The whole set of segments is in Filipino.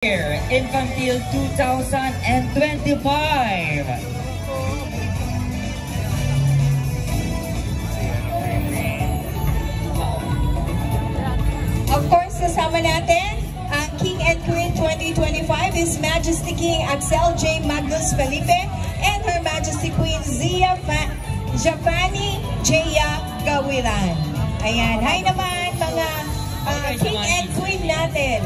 Infantil 2025. Of course, kasama natin ang King and Queen 2025, His Majesty King Axel J. Magnus Felipe and Her Majesty Queen Zia Japani Jaya Gawiran. Ayan, hi naman mga King and Queen natin.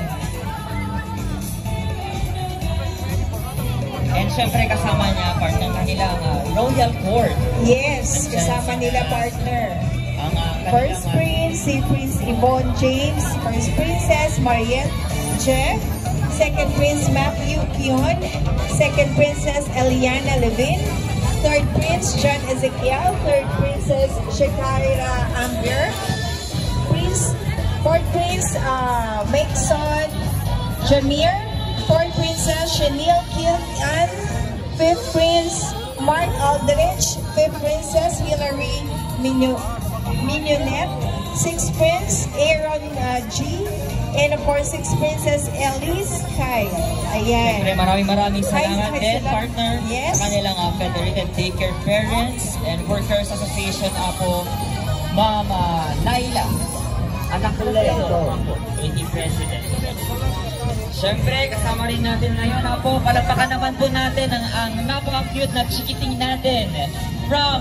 And syempre kasama niya partner kanilang Royal Court. Yes, kasama nila partner. Ang First Prince, si Prince Yvonne James. First Princess Mariette Jeff. Second Prince Matthew Kion. Second Princess Eliana Levin. Third Prince John Ezekiel. Third Princess Shakira Amber. Fourth Prince Mason Jamir. Fourth Princess Chanel Killian. Fifth Prince Mark Aldrich. Fifth Princess Hilary Mignonette. Sixth Prince Aaron G. And of course, Sixth Princess Elise Kai. Ayan. Siyempre maraming salamat din partner yes. Sa kanilang Federated Daycare Parents and Workers Association po, Ma'am Laila Anakuledo, Lady President. Siyempre, kasama rin natin ngayon po, palapakan naman po natin ang napaka-cute na chikiting natin from